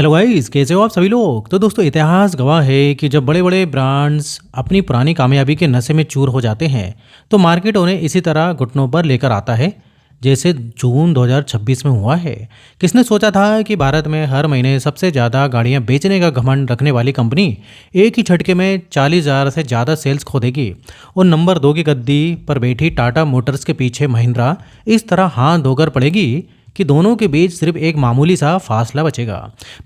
Hello guys, कैसे हो आप सभी लोग। तो दोस्तों, इतिहास गवाह है कि जब बड़े बड़े ब्रांड्स अपनी पुरानी कामयाबी के नशे में चूर हो जाते हैं तो मार्केट उन्हें इसी तरह घुटनों पर लेकर आता है, जैसे जून 2026 में हुआ है। किसने सोचा था कि भारत में हर महीने सबसे ज़्यादा गाड़ियां बेचने का घमंड रखने वाली कंपनी एक ही झटके में 40,000 से ज़्यादा सेल्स खो देगी और नंबर 2 की गद्दी पर बैठी टाटा मोटर्स के पीछे महिंद्रा इस तरह हाथ धोकर पड़ेगी कि दोनों के बीच सिर्फ एक मामूली सा फासला बचेगा।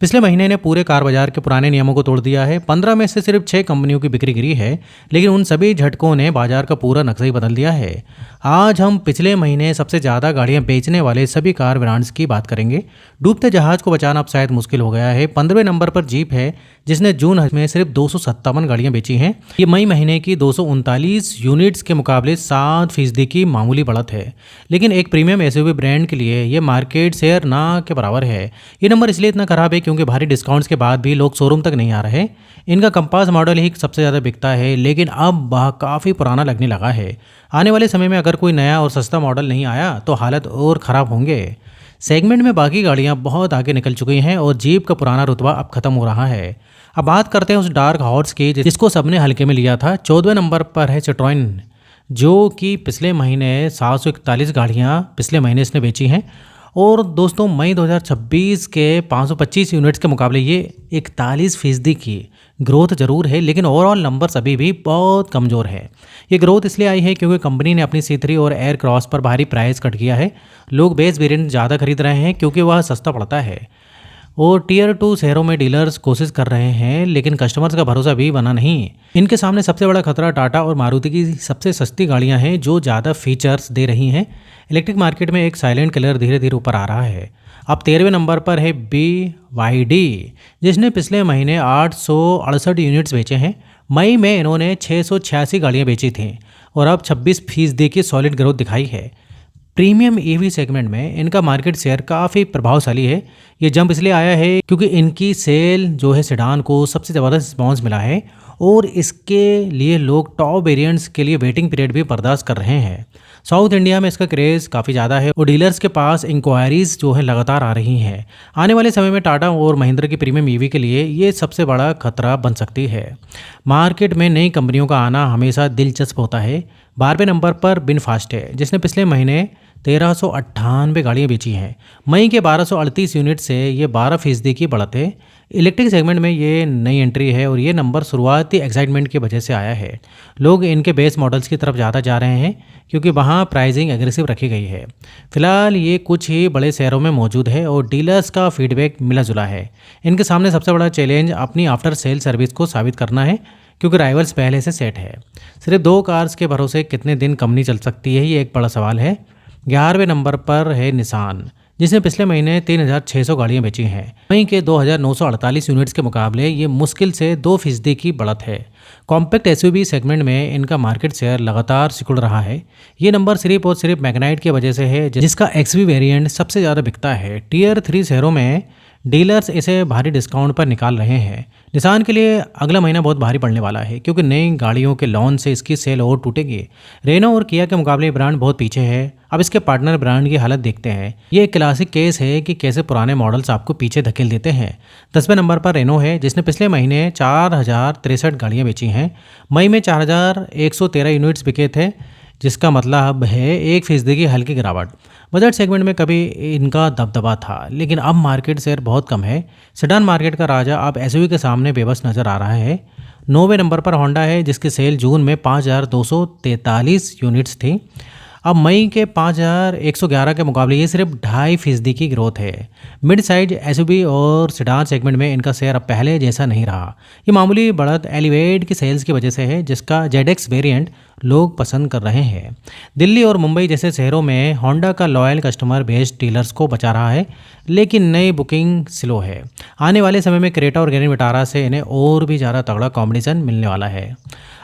पिछले महीने ने पूरे कार बाजार के पुराने नियमों को तोड़ दिया है। 15 में से सिर्फ 6 कंपनियों की बिक्री गिरी है, लेकिन उन सभी झटकों ने बाजार का पूरा नक्शा ही बदल दिया है। आज हम पिछले महीने सबसे ज़्यादा गाड़ियां बेचने वाले सभी कार ब्रांड्स की बात करेंगे। डूबते जहाज को बचाना अब शायद मुश्किल हो गया है। 15वें नंबर पर जीप है, जिसने जून में सिर्फ 257 गाड़ियां बेची हैं। ये मई महीने की 239 यूनिट्स के मुकाबले 7% की मामूली बढ़त है, लेकिन एक प्रीमियम एसयूवी ब्रांड के लिए ये मार्केट शेयर ना के बराबर है। ये नंबर इसलिए इतना खराब है क्योंकि भारी डिस्काउंट्स के बाद भी लोग शोरूम तक नहीं आ रहे। इनका कंपास मॉडल ही सबसे ज़्यादा बिकता है, लेकिन अब वह काफ़ी पुराना लगने लगा है। आने वाले समय में अगर कोई नया और सस्ता मॉडल नहीं आया तो हालत और ख़राब होंगे। सेगमेंट में बाकी गाड़ियां बहुत आगे निकल चुकी हैं और जीप का पुराना रुतबा अब खत्म हो रहा है। अब बात करते हैं उस डार्क हॉर्स की जिसको सबने हल्के में लिया था। 14वें नंबर पर है सिट्रोइन, जो कि पिछले महीने 741 गाड़ियां पिछले महीने इसने बेची हैं। और दोस्तों, मई 2026 के 525 यूनिट्स के मुकाबले ये 41% की ग्रोथ जरूर है, लेकिन ओवरऑल नंबर्स अभी भी बहुत कमज़ोर है। ये ग्रोथ इसलिए आई है क्योंकि कंपनी ने अपनी C3 और एयर क्रॉस पर भारी प्राइस कट किया है। लोग बेस वेरिएंट ज़्यादा खरीद रहे हैं क्योंकि वह सस्ता पड़ता है। और टीयर 2 शहरों में डीलर्स कोशिश कर रहे हैं, लेकिन कस्टमर्स का भरोसा भी बना नहीं। इनके सामने सबसे बड़ा खतरा टाटा और मारुति की सबसे सस्ती गाड़ियां हैं जो ज़्यादा फीचर्स दे रही हैं। इलेक्ट्रिक मार्केट में एक साइलेंट किलर धीरे धीरे ऊपर आ रहा है। अब 13वें नंबर पर है BYD, जिसने पिछले महीने 868 यूनिट्स बेचे हैं। मई में इन्होंने 686 गाड़ियाँ बेची थीं और अब 26% की सॉलिड ग्रोथ दिखाई है। प्रीमियम ईवी सेगमेंट में इनका मार्केट शेयर काफ़ी प्रभावशाली है। ये जंप इसलिए आया है क्योंकि इनकी सेल जो है सेडान को सबसे ज़बरदस्त रिस्पॉन्स मिला है और इसके लिए लोग टॉप वेरिएंट्स के लिए वेटिंग पीरियड भी बर्दाश्त कर रहे हैं। साउथ इंडिया में इसका क्रेज़ काफ़ी ज़्यादा है और डीलर्स के पास इंक्वायरीज जो है लगातार आ रही हैं। आने वाले समय में टाटा और महिंद्रा की प्रीमियम ईवी के लिए ये सबसे बड़ा खतरा बन सकती है। मार्केट में नई कंपनियों का आना हमेशा दिलचस्प होता है। 12वें नंबर पर बिनफास्ट है, जिसने पिछले महीने 1398 गाड़ियाँ बेची हैं। मई के 1238 यूनिट से ये 12% की बढ़त है। इलेक्ट्रिक सेगमेंट में ये नई एंट्री है और ये नंबर शुरुआती एक्साइटमेंट की वजह से आया है। लोग इनके बेस मॉडल्स की तरफ ज़्यादा जा रहे हैं क्योंकि वहाँ प्राइसिंग एग्रेसिव रखी गई है। फिलहाल ये कुछ ही बड़े शहरों में मौजूद है और डीलर्स का फीडबैक मिला जुला है। इनके सामने सबसे बड़ा चैलेंज अपनी आफ्टर सेल सर्विस को साबित करना है, क्योंकि राइवल्स पहले से सेट है। सिर्फ 2 कार्स के भरोसे कितने दिन कंपनी चल सकती है, ये एक बड़ा सवाल है। 11वें नंबर पर है निसान, जिसने पिछले महीने 3,600 गाड़ियां बेची हैं। वहीं के 2,948 यूनिट्स के मुकाबले ये मुश्किल से 2% की बढ़त है। कॉम्पैक्ट एसयूवी सेगमेंट में इनका मार्केट शेयर लगातार सिकुड़ रहा है। ये नंबर सिर्फ और सिर्फ मैग्नाइट की वजह से है, जिसका XV वेरिएंट सबसे ज़्यादा बिकता है। टीयर 3 शहरों में डीलर्स इसे भारी डिस्काउंट पर निकाल रहे हैं। निसान के लिए अगला महीना बहुत भारी पड़ने वाला है क्योंकि नई गाड़ियों के लॉन्च से इसकी सेल और टूटेगी। रेनो और किया के मुकाबले ब्रांड बहुत पीछे है। अब इसके पार्टनर ब्रांड की हालत देखते हैं। ये एक क्लासिक केस है कि कैसे पुराने मॉडल्स आपको पीछे धकेल देते हैं। 10वें नंबर पर रेनो है, जिसने पिछले महीने 4063 गाड़ियाँ बेची हैं। मई में 4113 यूनिट्स बिके थे, जिसका मतलब है 1% की हल्की गिरावट। बजट सेगमेंट में कभी इनका दबदबा था, लेकिन अब मार्केट शेयर बहुत कम है। सेडान मार्केट का राजा अब एसयूवी के सामने बेबस नजर आ रहा है। 9वें नंबर पर होंडा है, जिसकी सेल जून में 5243 यूनिट्स थी। अब मई के 5111 के मुकाबले ये सिर्फ 2.5% की ग्रोथ है। मिड साइज एसयूवी और सेडान सेगमेंट में इनका शेयर अब पहले जैसा नहीं रहा। ये मामूली बढ़त एलिवेट की सेल्स की वजह से है, जिसका ZX वेरिएंट लोग पसंद कर रहे हैं। दिल्ली और मुंबई जैसे शहरों में होंडा का लॉयल कस्टमर बेस डीलर्स को बचा रहा है, लेकिन नई बुकिंग स्लो है। आने वाले समय में क्रेटा और ग्रैंड विटारा से इन्हें और भी ज़्यादा तगड़ा कॉम्बिनेशन मिलने वाला है।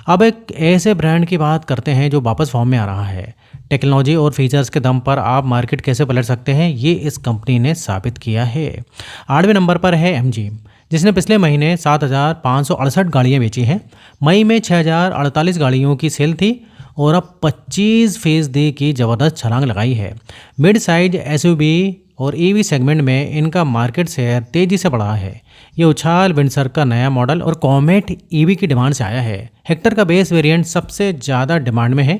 अब एक ऐसे ब्रांड की बात करते हैं जो वापस फॉर्म में आ रहा है। टेक्नोलॉजी और फीचर्स के दम पर आप मार्केट कैसे पलट सकते हैं, ये इस कंपनी ने साबित किया है। 8वें नंबर पर है MG, जिसने पिछले महीने 7,568 गाड़ियाँ बेची हैं। मई में 6,048 गाड़ियों की सेल थी और अब 25% की ज़बरदस्त छलांग लगाई है। मिड साइज एसयूवी और ईवी सेगमेंट में इनका मार्केट शेयर तेजी से बढ़ा है। ये उछाल विंडसर का नया मॉडल और कॉमेट ईवी की डिमांड से आया है। हेक्टर का बेस वेरिएंट सबसे ज़्यादा डिमांड में है।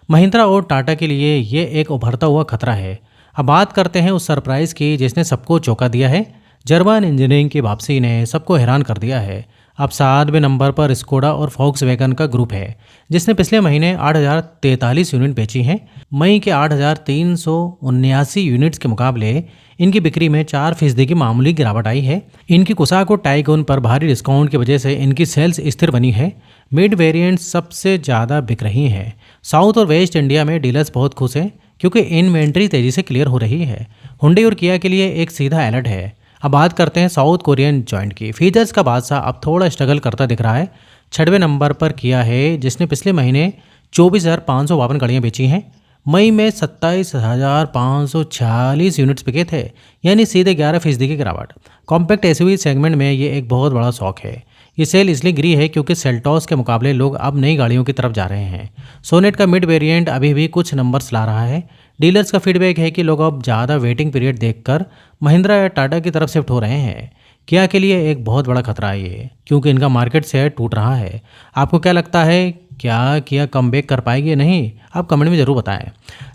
महिंद्रा और टाटा के लिए ये एक उभरता हुआ खतरा है। अब बात करते हैं उस सरप्राइज की जिसने सबको चौंका दिया है। जर्मन इंजीनियरिंग की वापसी ने सबको हैरान कर दिया है। अब 7वें नंबर पर स्कोडा और वैगन का ग्रुप है, जिसने पिछले महीने 8,043 यूनिट बेची हैं। मई के 8,379 यूनिट्स के मुकाबले इनकी बिक्री में 4% की मामूली गिरावट आई है। इनकी कुसाको टाइगोन पर भारी डिस्काउंट की वजह से इनकी सेल्स स्थिर बनी है। मिड वेरिएंट सबसे ज़्यादा बिक रही हैं। साउथ और वेस्ट इंडिया में डीलर्स बहुत खुश हैं क्योंकि इन्वेंट्री तेज़ी से क्लियर हो रही है। हुंडई और किया के लिए एक सीधा अलर्ट है। अब बात करते हैं साउथ कोरियन जॉइंट की। फीचर्स का बादशाह अब थोड़ा स्ट्रगल करता दिख रहा है। 6वें नंबर पर किया है, जिसने पिछले महीने 24,552 गाड़ियाँ बेची हैं। मई में 27,546 यूनिट्स बिके थे, यानी सीधे 11% की गिरावट। कॉम्पैक्ट एसयूवी सेगमेंट में ये एक बहुत बड़ा शौक है। ये सेल इसलिए गिरी है क्योंकि सेल्टॉस के मुकाबले लोग अब नई गाड़ियों की तरफ जा रहे हैं। सोनेट का मिड वेरिएंट अभी भी कुछ नंबर्स ला रहा है। डीलर्स का फीडबैक है कि लोग अब ज़्यादा वेटिंग पीरियड देखकर महिंद्रा या टाटा की तरफ शिफ्ट हो रहे हैं। किया के लिए एक बहुत बड़ा खतरा है ये, क्योंकि इनका मार्केट शेयर टूट रहा है। आपको क्या लगता है, क्या किया कमबैक कर पाएगी या नहीं? आप कमेंट में ज़रूर बताएं।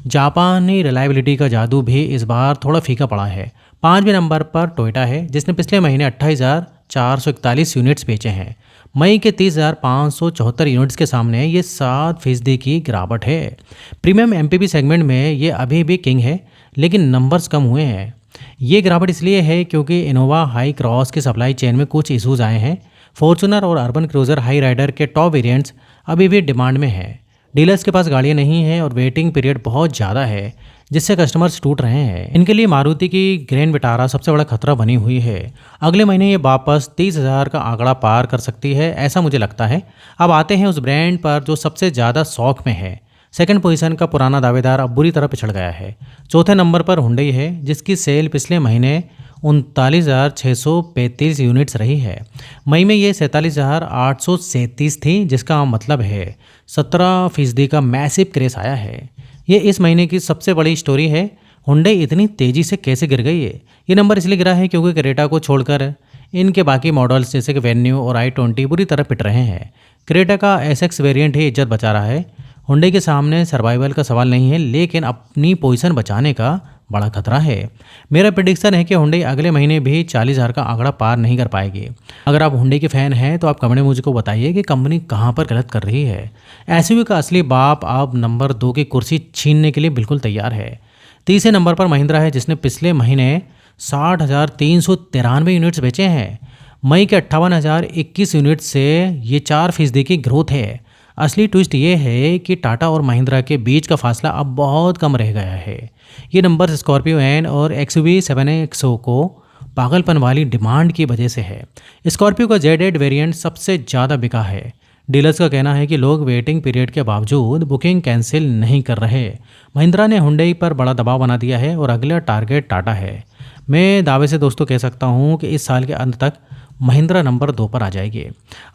जापानी रिलायबिलिटी का जादू भी इस बार थोड़ा फीका पड़ा है। 5वें नंबर पर टोयोटा है, जिसने पिछले महीने 28,441 यूनिट्स बेचे हैं। मई के 30,574 यूनिट्स के सामने ये 7% की गिरावट है। प्रीमियम एमपीवी सेगमेंट में ये अभी भी किंग है, लेकिन नंबर्स कम हुए हैं। ये गिरावट इसलिए है क्योंकि इनोवा हाई क्रॉस की सप्लाई चेन में कुछ इशूज़ आए हैं। फॉर्च्यूनर और अर्बन क्रूजर हाई राइडर के टॉप वेरिएंट्स अभी भी डिमांड में हैं। डीलर्स के पास गाड़ियाँ नहीं हैं और वेटिंग पीरियड बहुत ज़्यादा है, जिससे कस्टमर्स टूट रहे हैं। इनके लिए मारुति की ग्रैंड विटारा सबसे बड़ा खतरा बनी हुई है। अगले महीने ये वापस 30,000 का आंकड़ा पार कर सकती है, ऐसा मुझे लगता है। अब आते हैं उस ब्रांड पर जो सबसे ज़्यादा शौक में है। सेकंड पोजीशन का पुराना दावेदार अब बुरी तरह पिछड़ गया है। 4थे नंबर पर हुंडई है, जिसकी सेल पिछले महीने 39,635 यूनिट्स रही है। मई में ये 47,837 थी, जिसका मतलब है 17% का मैसिव क्रेश आया है। ये इस महीने की सबसे बड़ी स्टोरी है। हुंडई इतनी तेज़ी से कैसे गिर गई है? ये नंबर इसलिए गिरा है क्योंकि क्रेटा को छोड़कर इनके बाकी मॉडल्स जैसे कि वेन्यू और i20 बुरी तरह पिट रहे हैं। क्रेटा का एसएक्स वेरिएंट ही इज्जत बचा रहा है। हुंडई के सामने सर्वाइवल का सवाल नहीं है, लेकिन अपनी पोजीशन बचाने का बड़ा खतरा है। मेरा प्रेडिक्शन है कि हुंडई अगले महीने भी 40,000 का आंकड़ा पार नहीं कर पाएगी। अगर आप हुंडई के फ़ैन हैं तो आप कमेंट में मुझको बताइए कि कंपनी कहां पर गलत कर रही है। एसयूवी का असली बाप अब नंबर 2 की कुर्सी छीनने के लिए बिल्कुल तैयार है। 30वें नंबर पर महिंद्रा है, जिसने पिछले महीने 60,393 यूनिट्स बेचे हैं। मई के 58,021 यूनिट से ये 4% की ग्रोथ है। असली ट्विस्ट ये है कि टाटा और महिंद्रा के बीच का फासला अब बहुत कम रह गया है। ये नंबर स्कॉर्पियो एन और XUV 7XO को पागलपन वाली डिमांड की वजह से है। स्कॉर्पियो का Z8 वेरिएंट सबसे ज़्यादा बिका है। डीलर्स का कहना है कि लोग वेटिंग पीरियड के बावजूद बुकिंग कैंसिल नहीं कर रहे। महिंद्रा ने हुंडई पर बड़ा दबाव बना दिया है और अगला टारगेट टाटा है। मैं दावे से दोस्तों कह सकता हूँ कि इस साल के अंत तक महिंद्रा नंबर 2 पर आ जाएगी।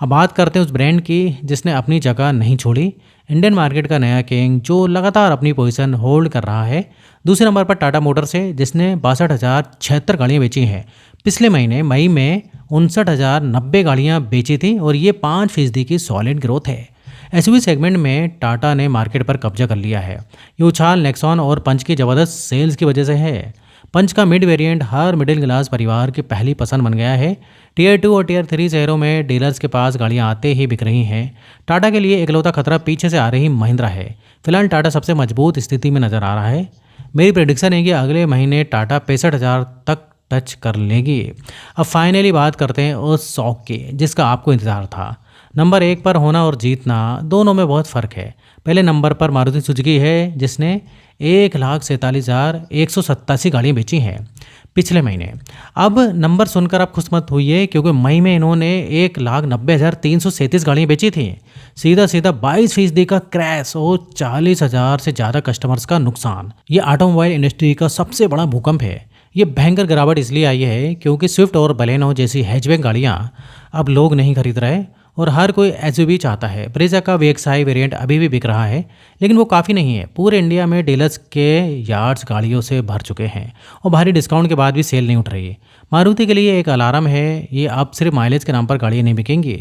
अब बात करते हैं उस ब्रांड की जिसने अपनी जगह नहीं छोड़ी। इंडियन मार्केट का नया किंग जो लगातार अपनी पोजीशन होल्ड कर रहा है। दूसरे नंबर पर टाटा मोटर्स है, जिसने 62,076 गाड़ियाँ बेची हैं। पिछले महीने मई में 59,090 गाड़ियाँ बेची थी और ये 5% की सॉलिड ग्रोथ है। एसयूवी सेगमेंट में टाटा ने मार्केट पर कब्जा कर लिया है। ये उछाल नेक्सॉन और पंच की ज़बरदस्त सेल्स की वजह से है। पंच का मिड वेरिएंट हर मिडिल क्लास परिवार की पहली पसंद बन गया है। टियर 2 और टियर 3 शहरों में डीलर्स के पास गाड़ियां आते ही बिक रही हैं। टाटा के लिए इकलौता खतरा पीछे से आ रही महिंद्रा है। फिलहाल टाटा सबसे मजबूत स्थिति में नजर आ रहा है। मेरी प्रेडिक्शन है कि अगले महीने टाटा 65,000 तक टच कर लेगी। अब फाइनली बात करते हैं उस शौक की जिसका आपको इंतजार था। नंबर 1 पर होना और जीतना दोनों में बहुत फ़र्क है। पहले नंबर पर मारुति सुजुकी है, जिसने 1,47,187 गाड़ियाँ बेची हैं पिछले महीने। अब नंबर सुनकर आप खुश मत होइए, क्योंकि मई में इन्होंने 1,90,337 गाड़ियाँ बेची थी। सीधा सीधा 22% का क्रैश और 40,000 से ज़्यादा कस्टमर्स का नुकसान। ये ऑटोमोबाइल इंडस्ट्री का सबसे बड़ा भूकंप है। ये भयंकर गिरावट इसलिए आई है क्योंकि स्विफ्ट और बलेनो जैसी हैचबैक गाड़ियाँ अब लोग नहीं खरीद रहे और हर कोई एसयूवी चाहता है। ब्रेजा का वीएक्सआई वेरिएंट अभी भी बिक रहा है, लेकिन वो काफ़ी नहीं है। पूरे इंडिया में डीलर्स के यार्ड्स गाड़ियों से भर चुके हैं और भारी डिस्काउंट के बाद भी सेल नहीं उठ रही। मारुति के लिए एक अलार्म है, ये अब सिर्फ माइलेज के नाम पर गाड़ियाँ नहीं बिकेंगी।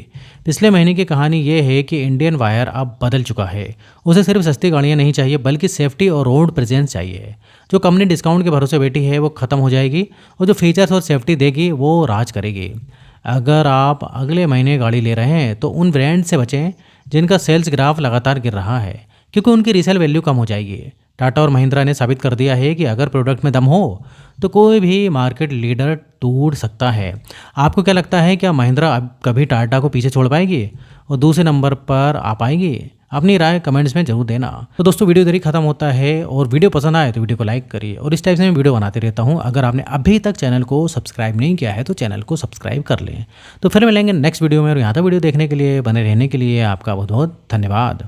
पिछले महीने की कहानी ये है कि इंडियन वायर अब बदल चुका है। उसे सिर्फ सस्ती गाड़ियाँ नहीं चाहिए, बल्कि सेफ्टी और रोड प्रेजेंस चाहिए। जो कंपनी डिस्काउंट के भरोसे बैठी है वो ख़त्म हो जाएगी, और जो फीचर्स और सेफ्टी देगी वो राज करेगी। अगर आप अगले महीने गाड़ी ले रहे हैं तो उन ब्रांड से बचें जिनका सेल्स ग्राफ लगातार गिर रहा है, क्योंकि उनकी रीसेल वैल्यू कम हो जाएगी। टाटा और महिंद्रा ने साबित कर दिया है कि अगर प्रोडक्ट में दम हो तो कोई भी मार्केट लीडर टूट सकता है। आपको क्या लगता है, क्या महिंद्रा अब कभी टाटा को पीछे छोड़ पाएगी और दूसरे नंबर पर आ पाएगी? अपनी राय कमेंट्स में जरूर देना। तो दोस्तों, वीडियो इधर ही खत्म होता है, और वीडियो पसंद आए तो वीडियो को लाइक करिए। और इस टाइप से मैं वीडियो बनाते रहता हूँ। अगर आपने अभी तक चैनल को सब्सक्राइब नहीं किया है तो चैनल को सब्सक्राइब कर लें। तो फिर मिलेंगे नेक्स्ट वीडियो में, और यहाँ तक वीडियो देखने के लिए, बने रहने के लिए आपका बहुत बहुत धन्यवाद।